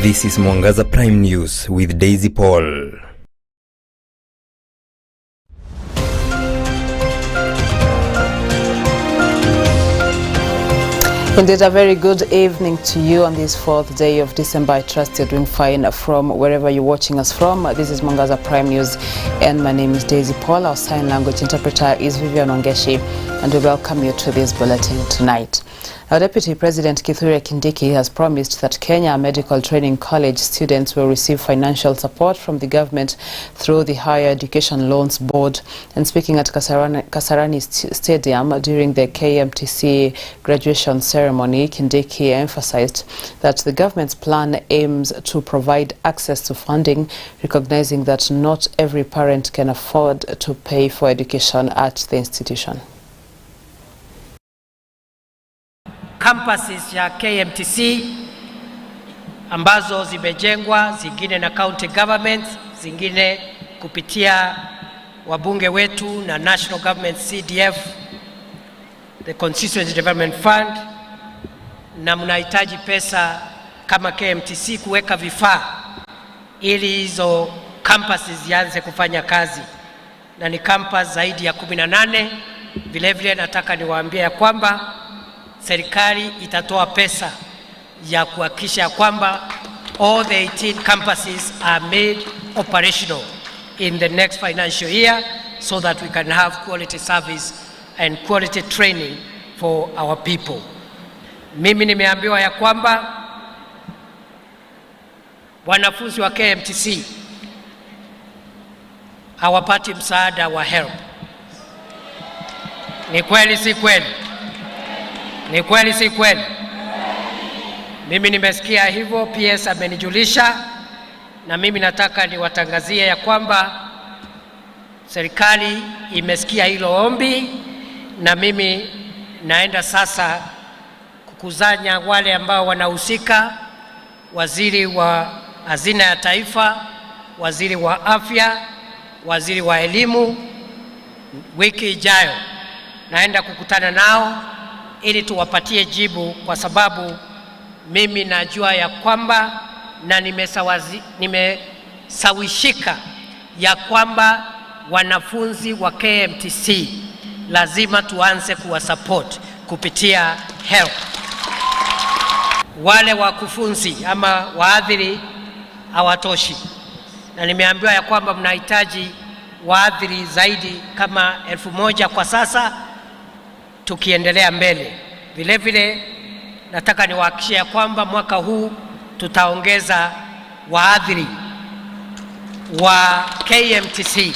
This is Mwangaza Prime News with Daisy Paul. Indeed, a very good evening to you on this 4th day of December. I trust you're doing fine from wherever you're watching us from. This is Mwangaza Prime News and my name is Daisy Paul. Our sign language interpreter is Vivian Ongeshi and we welcome you to this bulletin tonight. Our Deputy President Kithure Kindiki has promised that Kenya Medical Training College students will receive financial support from the government through the Higher Education Loans Board. And speaking at Kasarani Stadium during the KMTC graduation ceremony, Kindiki emphasized that the government's plan aims to provide access to funding, recognizing that not every parent can afford to pay for education at the institution. Campuses ya KMTC ambazo zimejengwa, zingine na county governments, zingine kupitia wabunge wetu na national government CDF, the Constituency Development Fund, na mnahitaji pesa kama KMTC kuweka vifaa ili hizo campuses zianze kufanya kazi, na ni campus zaidi ya 18. Vilevile nataka niwaambie ya kwamba serikali itatoa pesa ya kuhakikisha kwamba all the 18 campuses are made operational in the next financial year so that we can have quality service and quality training for our people. Mimi nimeambiwa ya kwamba wanafunzi wa KMTC hawapati msaada wa HELB. Ni kweli si kweli? Ni kweli si kweli? Mimi nimesikia hivyo, PS amenijulisha, na mimi nataka niwatangazie ya kwamba serikali imesikia hilo ombi, na mimi naenda sasa kukusanya wale ambao wanahusika, waziri wa hazina ya taifa, waziri wa afya, waziri wa elimu. Wiki ijayo naenda kukutana nao ili tuwapatie jibu, kwa sababu mimi najua ya kwamba na nimesawishika ya kwamba wanafunzi wa KMTC lazima tuanze kuwasupport kupitia HELB. Wale wakufunzi ama waadhiri hawatoshi, na nimeambiwa ya kwamba mnahitaji waadhiri zaidi kama 1000 kwa sasa tukiendelea mbele. Vile vile nataka niwahakikishie kwamba mwaka huu tutaongeza waadhiri wa KMTC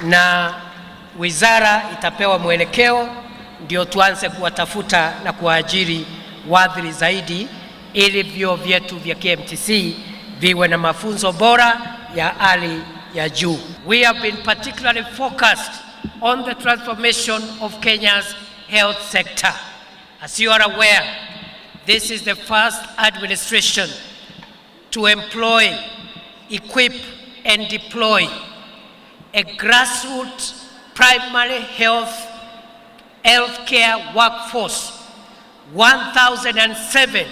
na wizara itapewa mwelekeo ndio tuanze kuwatafuta na kuajiri waadhiri zaidi ili vyuo vyetu vya KMTC viwe na mafunzo bora ya hali ya juu. We have been particularly focused on the transformation of Kenya's health sector. As you are aware, this is the first administration to employ, equip and deploy a grassroots primary healthcare workforce, 1,007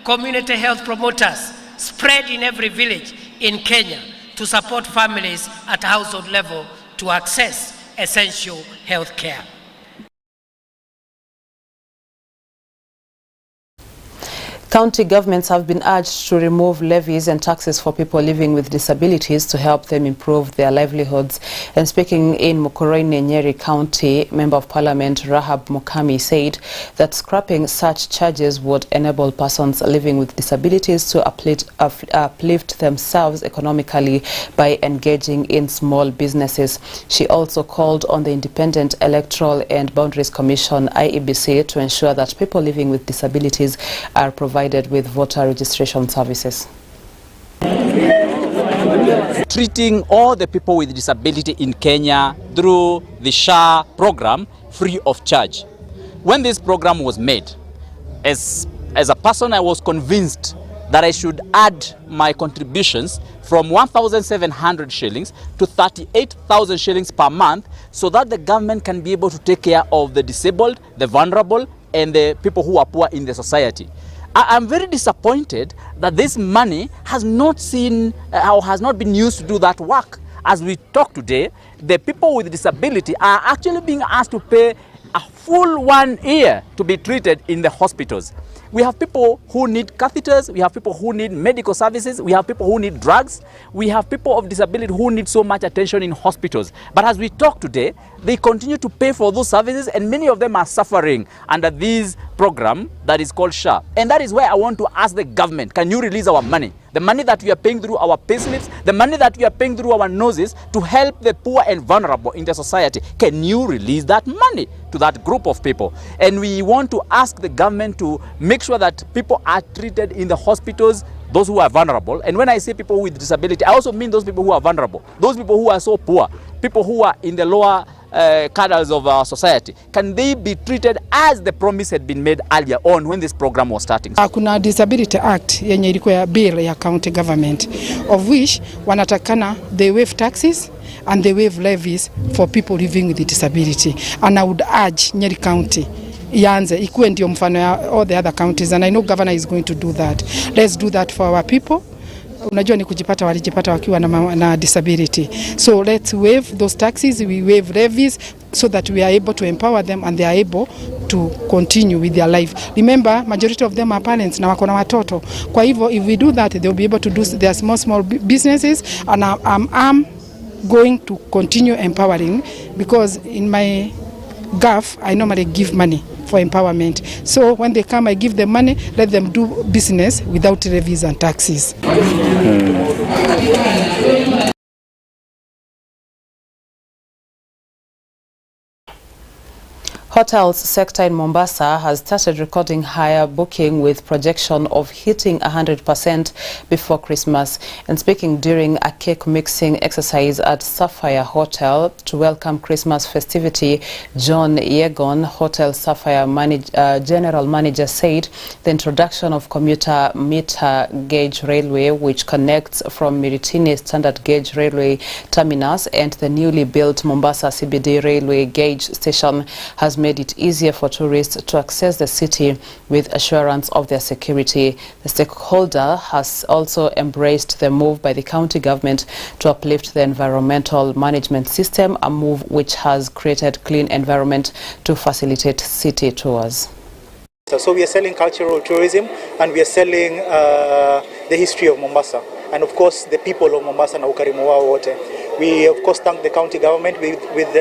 community health promoters spread in every village in Kenya to support families at household level to access essential health care. County governments have been urged to remove levies and taxes for people living with disabilities to help them improve their livelihoods. And speaking in Mukurweini, Nyeri County, Member of Parliament Rahab Mukami said that scrapping such charges would enable persons living with disabilities to uplift themselves economically by engaging in small businesses. She also called on the Independent Electoral and Boundaries Commission, IEBC, to ensure that people living with disabilities are provided with voter registration services. Treating all the people with disability in Kenya through the SHA program free of charge. When this program was made, as a person I was convinced that I should add my contributions from 1,700 shillings to 38,000 shillings per month so that the government can be able to take care of the disabled, the vulnerable, and the people who are poor in the society. I'm very disappointed that this money has not seen or has not been used to do that work. As we talk today, the people with disability are actually being asked to pay a full 1 year to be treated in the hospitals. We have people who need catheters, we have people who need medical services, we have people who need drugs, we have people of disability who need so much attention in hospitals. But as we talk today, they continue to pay for those services, and many of them are suffering under this program that is called SHA. And that is where I want to ask the government, can you release our money? The money that we are paying through our payslips, the money that we are paying through our noses to help the poor and vulnerable in the society. Can you release that money to that group of people? And we want to ask the government to make sure that people are treated in the hospitals, those who are vulnerable. And when I say people with disability, I also mean those people who are vulnerable, those people who are so poor, people who are in the lower cadres of our society. Can they be treated as the promise had been made earlier on when this program was starting? Kuna Disability Act yenye ilikuwa ya bill ya county government, of which wanatakana they waive taxes and they waive levies for people living with disability. And I would urge Nyeri County ianze ikuwe ndio mfano ya all the other counties, and I know governor is going to do that. Let's do that for our people. Unajua ni kujipata walijipata wakiwa na disability. So let's waive those taxes, we waive levies so that we are able to empower them and they are able to continue with their life. Remember, majority of them are parents na wako na watoto. Kwa hivyo if we do that, they will be able to do their small businesses, and I'm going to continue empowering, because in my GAF I normally give money for empowerment. So when they come, I give them money, let them do business without levies and taxes. Hotels sector in Mombasa has started recording higher booking with projection of hitting 100% before Christmas. And speaking during a cake mixing exercise at Sapphire Hotel to welcome Christmas festivity, John Yegon, Hotel Sapphire General Manager, said the introduction of commuter meter gauge railway, which connects from Miritini Standard Gauge Railway Terminus and the newly built Mombasa CBD Railway Gauge Station, has made it easier for tourists to access the city with assurance of their security. The stakeholder has also embraced the move by the county government to uplift the environmental management system, a move which has created clean environment to facilitate city tours. So we are selling cultural tourism, and we are selling the history of Mombasa, and of course the people of Mombasa na ukarimu wao wote. We of course thank the county government with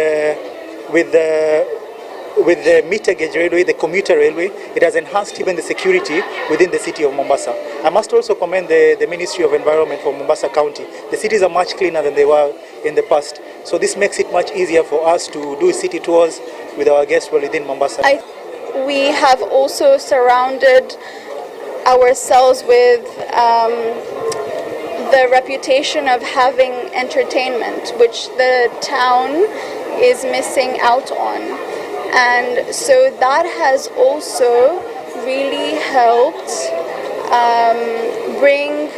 the meter gauge railway, the commuter railway. It has enhanced even the security within the city of Mombasa. I must also commend the Ministry of Environment for Mombasa County. The cities are much cleaner than they were in the past. So this makes it much easier for us to do city tours with our guests within Mombasa. We have also surrounded ourselves with the reputation of having entertainment, which the town is missing out on. And so that has also really helped bring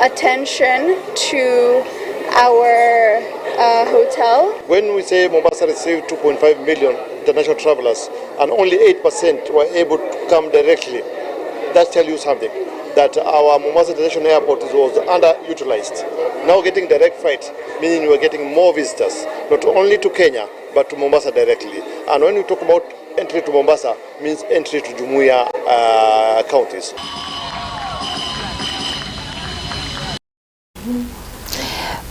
attention to our hotel. When we say Mombasa received 2.5 million international travelers and only 8% were able to come directly, that tells you something, that our Mombasa International Airport was underutilized. Now getting direct flight, meaning we are getting more visitors, not only to Kenya, but to Mombasa directly. And when we talk about entry to Mombasa, means entry to Jumuiya counties.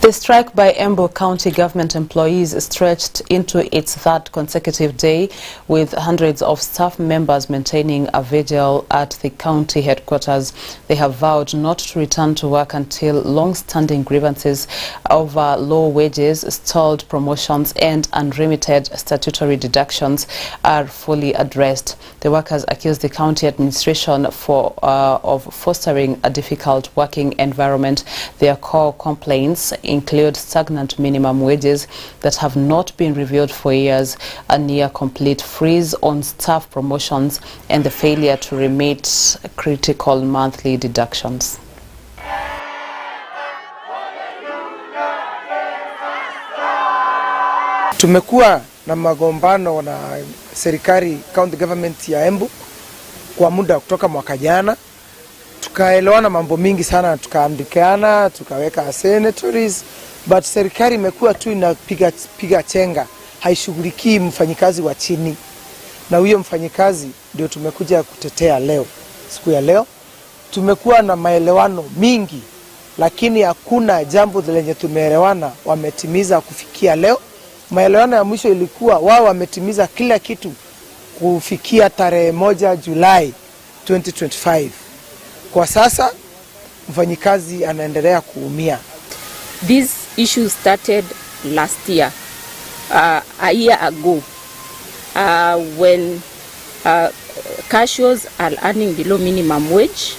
The strike by Embu County government employees stretched into its third consecutive day, with hundreds of staff members maintaining a vigil at the county headquarters. They have vowed not to return to work until long-standing grievances over low wages, stalled promotions and unremitted statutory deductions are fully addressed. The workers accused the county administration of fostering a difficult working environment. Their core complaints include stagnant minimum wages that have not been reviewed for years, a near complete freeze on staff promotions, and the failure to remit critical monthly deductions. Tumekuwa na magombano na serikali county government ya Embu kwa muda kutoka mwaka jana, tukaelewana mambo mingi sana, tukaandikana, tukaweka senatories, but serikali imekuwa tu inapiga chenga, haishughulikii mfanyikazi wa chini. Na huyo mfanyikazi ndio tumekuja kutetea leo. Siku ya leo tumekuwa na maelewano mingi, lakini hakuna jambo lenye tumeelewana wametimiza kufikia leo. Maelewano ya mwisho ilikuwa wao wametimiza kila kitu kufikia tarehe 1 Julai 2025. Kwa sasa mfanyikazi anaendelea kuumia. This issue started last year, a year ago, when cashiers are earning below minimum wage.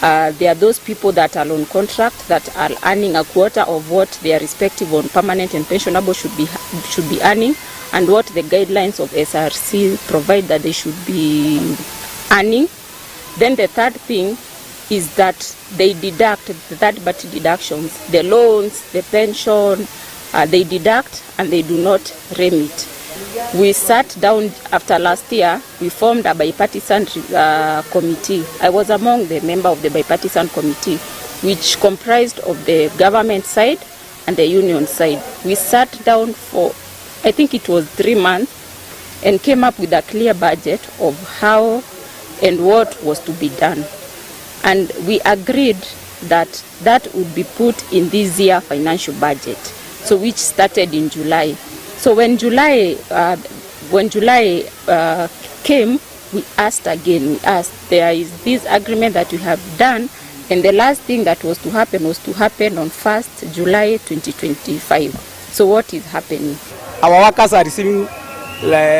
There are those people that are on contract that are earning a quarter of what their respective on permanent and pensionable should be earning, and what the guidelines of SRC provide that they should be earning. Then the third thing is that they deduct the third-party deductions, the loans, the pension, they deduct and they do not remit. We sat down after last year, we formed a bipartisan committee. I was among the member of the bipartisan committee, which comprised of the government side and the union side. We sat down for, I think it was 3 months, and came up with a clear budget of how and what was to be done. And we agreed that that would be put in this year financial budget, so which started in July. So when July came, we asked again. There is this agreement that we have done, and the last thing that was to happen on 1st July 2025. So what is happening? Our workers are receiving,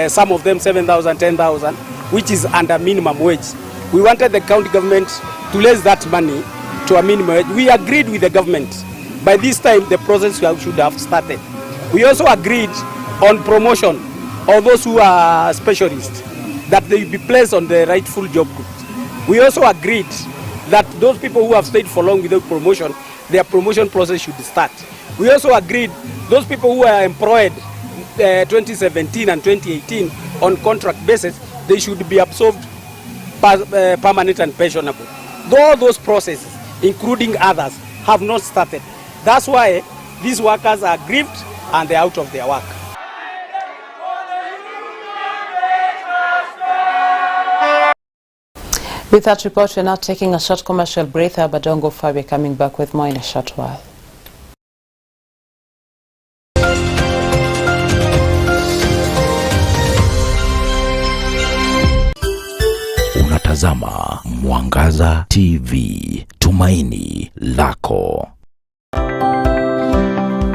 some of them 7,000, 10,000, which is under minimum wage. We wanted the county government to raise that money to a minimum wage. We agreed with the government. By this time, the process should have started. We also agreed on promotion of those who are specialists, that they be placed on the rightful job groups. We also agreed that those people who have stayed for long without promotion, their promotion process should start. We also agreed those people who are employed 2017 and 2018 on contract basis, they should be absorbed permanent and pensionable. All those processes, including others, have not started. That's why these workers are grieved and they're out of their work. With that report, we're now taking a short commercial break, but don't go far. We're coming back with more in a short while. Unatazama Mwangaza TV, tumaini lako.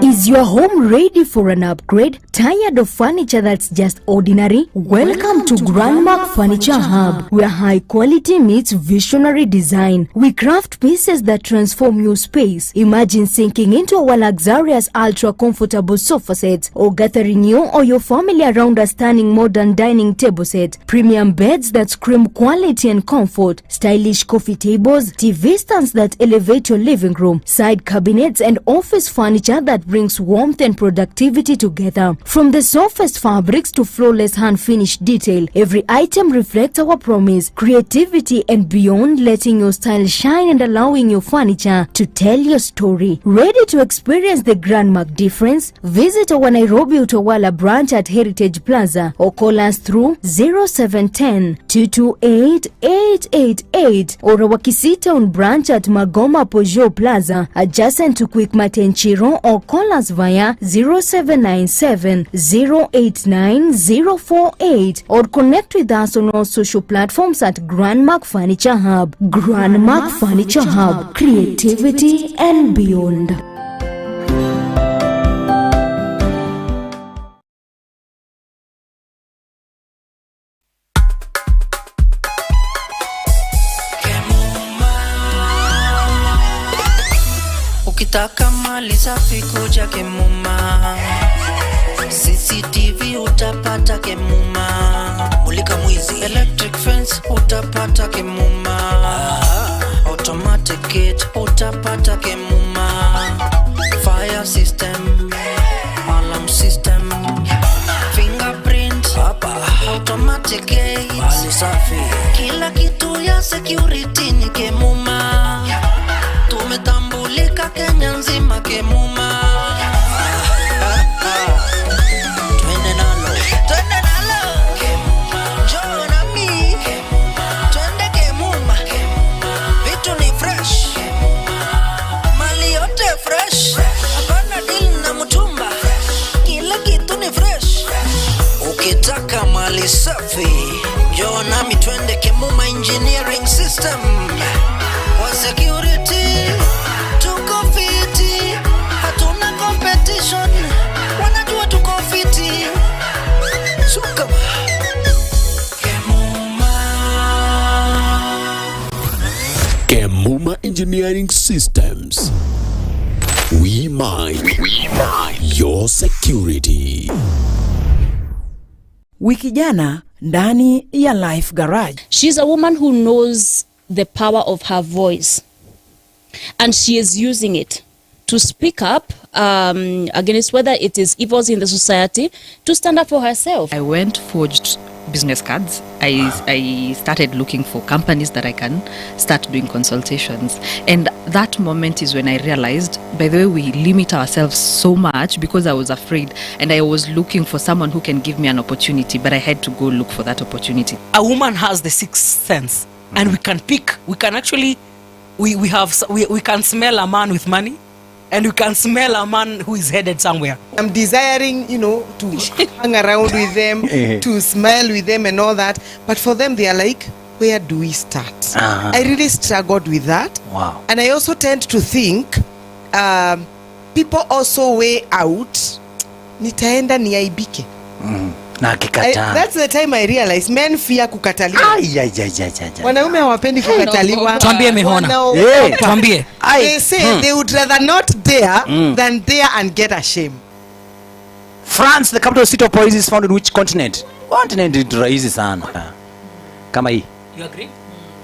Is your home ready for an upgrade? Tired of furniture that's just ordinary? Welcome to Grandmark Furniture Hub, where high quality meets visionary design. We craft pieces that transform your space. Imagine sinking into our luxurious ultra comfortable sofa sets, or gathering you or your family around a stunning modern dining table set. Premium beds that scream quality and comfort. Stylish coffee tables, TV stands that elevate your living room. Side cabinets and office furniture that brings warmth and productivity together. From the softest fabrics to flawless hand-finished detail, every item reflects our promise, creativity and beyond, letting your style shine and allowing your furniture to tell your story. Ready to experience the Grandmark difference? Visit our Nairobi Utawala branch at Heritage Plaza or call us through 0710-228-888 or our Kisitown branch at Magoma Peugeot Plaza adjacent to Quickmart and Chiro, or call us via 0797-089-048 or connect with us on all social platforms at Grandmark Furniture Hub. Grandmark Furniture Hub, creativity and beyond. Ukitaka mali safi kuja Kemuma, CCTV utapata Kemuma, mulika mwizi, electric fence utapata Kemuma, automatic gate utapata Kemuma, fire system, alarm system, fingerprint hapa, automatic gate, mali safi, kila kitu ya security ni Kemuma. na mali safi. Njoo nami twende Kemuma Engineering System. Wa security tuko fiti, hatuna competition, wanajua tuko fiti. Suka Kemuma Engineering Systems. We mind your security. Wiki jana ndani ya Life Garage. She's a woman who knows the power of her voice, and she is using it to speak up against whether it is evils in the society, to stand up for herself. I went forged business cards. I started looking for companies that I can start doing consultations, and that moment is when I realized, by the way, we limit ourselves so much, because I was afraid and I was looking for someone who can give me an opportunity, but I had to go look for that opportunity. A woman has the sixth sense, and we can pick, we can actually, we can smell a man with money, and we can smell a man who is headed somewhere. I'm desiring, to hang around with them, to smile with them and all that. But for them, they are like, where do we start? I really struggled with that. Wow. And I also tend to think, people also weigh out, nitaenda niaibike. That's the time I realized men fear kukataliwa. Wanaume hawapendi kukataliwa. Tuambie Mihona. Tuambie. They say they would rather not dare than dare and get ashamed. France, the capital city of poison, is found in which continent? Continent is rahisi sana. Kama hii. You agree?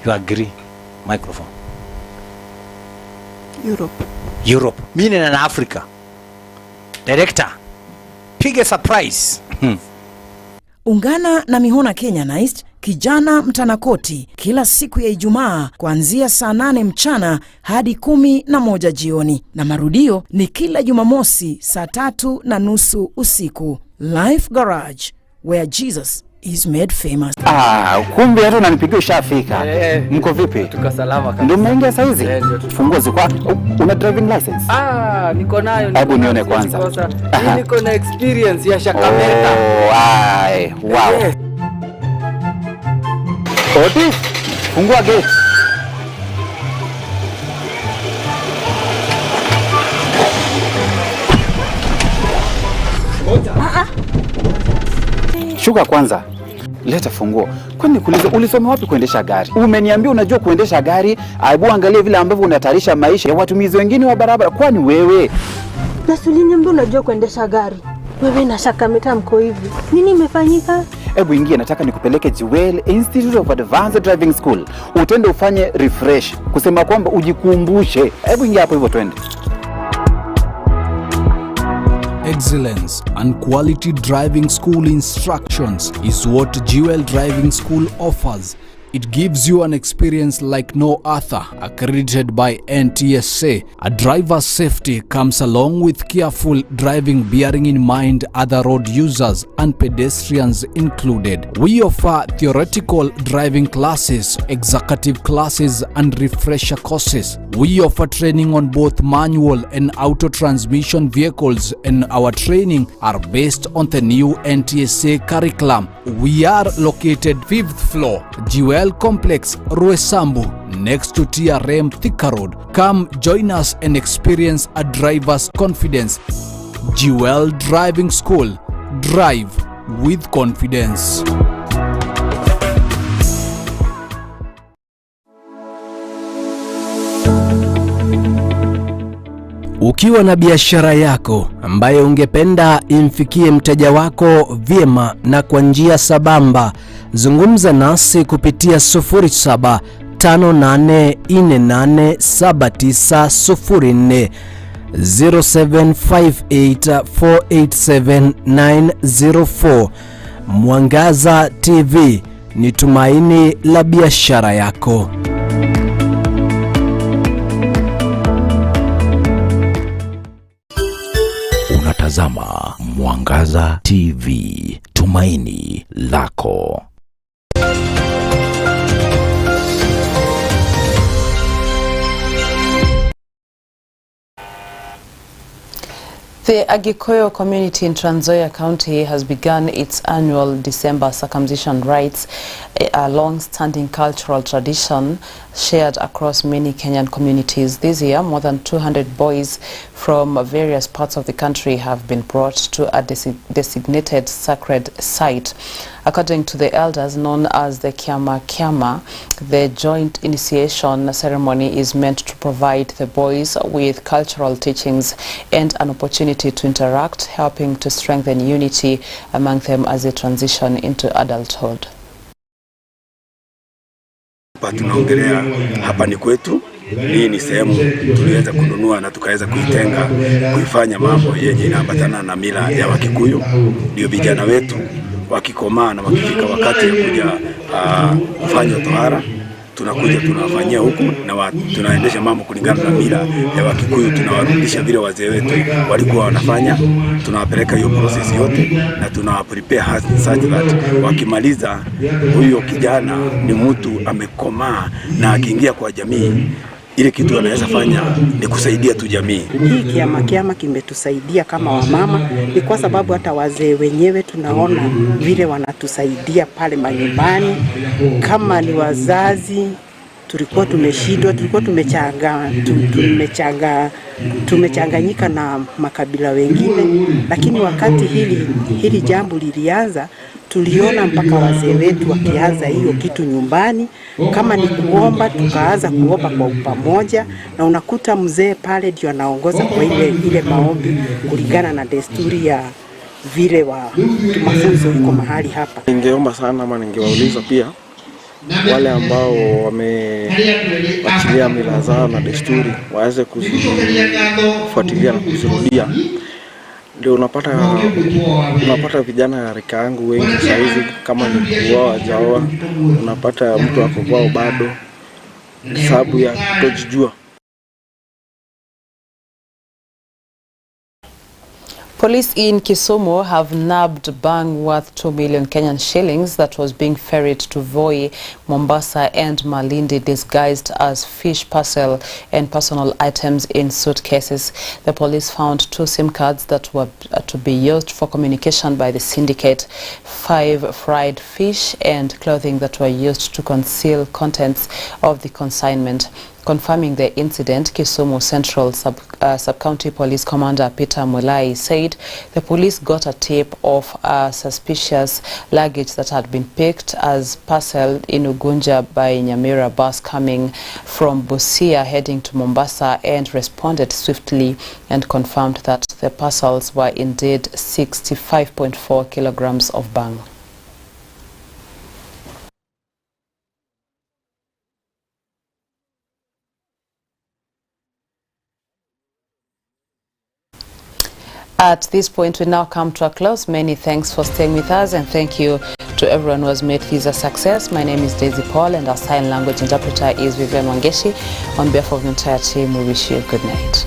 You agree. Microphone. Europe. Meaning in Africa. Director. Piga surprise. Ungana na Mihona Kenyanist, kijana mtanakoti, kila siku ya Ijumaa kuanzia saa 8 mchana hadi 11 jioni, na marudio ni kila Jumamosi saa 3:30 usiku. Life Garage, where Jesus is made famous. Kumbe hata unanipigia ushafika. Mko vipi? Tuko salama kabisa. Ndio mmeingia saa hizi? Funguo ziko wapi? Una driving license? Niko nayo. Hebu nione kwanza. Mimi niko na experience ya Shakameta. Wow. Oti, fungua gate. Shuka kwanza. Leta funguo. Kwani nikuulize, ulisoma wapi kuendesha gari? Umeniambia unajua kuendesha gari, aibu angalia vile ambavyo unatarisha maisha ya watumizi wengine wa barabara. Kwani wewe? Nasuliniambia unajua kuendesha gari. Wewe na Shakameta mko hivi. Nini imefanyika? Hebu ingia, nataka nikupeleke Jewel Institute of Advanced Driving School. Utende ufanye refresh. Kusema kwamba ujikumbushe. Hebu ingia hapo hivyo twende. Excellence and quality driving school instructions is what Jewel Driving School offers. It gives you an experience like no other, accredited by NTSA. A driver's safety comes along with careful driving, bearing in mind other road users and pedestrians included. We offer theoretical driving classes, executive classes and refresher courses. We offer training on both manual and auto transmission vehicles, and our training are based on the new NTSA curriculum. We are located 5th floor, Jewel Complex, Ruesambu, next to TRM Thika Road. Come join us and experience a driver's confidence. Jewel Driving School. Drive with confidence. Ukiwa na biashara yako ambayo ungependa imfikie mteja wako vyema na kwa njia sabamba, zungumza nasi kupitia 0758487904, 0758487904. Mwangaza TV ni tumaini la biashara yako. Unatazama Mwangaza TV, tumaini lako. The Agikoyo community in Trans Nzoia County has begun its annual December circumcision rites, a long-standing cultural tradition shared across many Kenyan communities. This year, more than 200 boys from various parts of the country have been brought to a designated sacred site. According to the elders known as the Kiama, the joint initiation ceremony is meant to provide the boys with cultural teachings and an opportunity to interact, helping to strengthen unity among them as they transition into adulthood. Tunaongelea hapa ni kwetu. Hii ni sehemu tuliweza kununua na tukaweza kuitenga kuifanya mambo yenye inaambatana na mila ya Wakikuyu. Ndio vijana wetu wakikomaa na wakifika wakati ya kuja kufanya tohara, tunakuja tunawafanyia huku na tunaendesha mambo kulingana na mila ya Wakikuyu. Tunawarudisha vile wazee wetu walikuwa wanafanya, tunawapeleka hiyo process yote na tunawaprepare such that wakimaliza, huyo kijana ni mtu amekomaa na akiingia kwa jamii, ile kitu anaweza fanya ni kusaidia tu jamii. Hii kiama kimetusaidia kama wamama, ni kwa sababu hata wazee wenyewe tunaona vile wanatusaidia pale manyumbani. Kama ni wazazi tulikuwa tumeshindwa, tulikuwa tumechanganyika na makabila wengine, lakini wakati hili jambo lilianza, tuliona mpaka wazee wetu wakianza hiyo kitu nyumbani. Kama ni kuomba, tukaanza kuomba kwa pamoja, na unakuta mzee pale ndio anaongoza kwa ile maombi kulingana na desturi ya vile wa mafunzo yuko mahali hapa. Ningeomba sana ama ningewauliza pia wale ambao wameachilia mila zao na desturi waweze kufuatilia na kuzirudia. Ndio unapata vijana ya rika yangu wengi saizi, kama ni kuoa hajaoa, unapata mtu akovao bado sababu ya kutojijua. Police in Kisumu have nabbed bang worth 2 million Kenyan shillings that was being ferried to Voi, Mombasa and Malindi disguised as fish parcel and personal items in suitcases. The police found 2 SIM cards that were to be used for communication by the syndicate, 5 fried fish and clothing that were used to conceal contents of the consignment. Confirming the incident, Kisumu Central Sub-County Police Commander Peter Mulai said the police got a tip of suspicious luggage that had been picked as parcel in Ugunja by Nyamira bus coming from Busia heading to Mombasa, and responded swiftly and confirmed that the parcels were indeed 65.4 kilograms of bang. At this point, we now come to a close. Many thanks for staying with us, and thank you to everyone who has made this a success. My name is Daisy Paul, and our sign language interpreter is Vivian Wangeshi. On behalf of the entire team, we wish you a good night.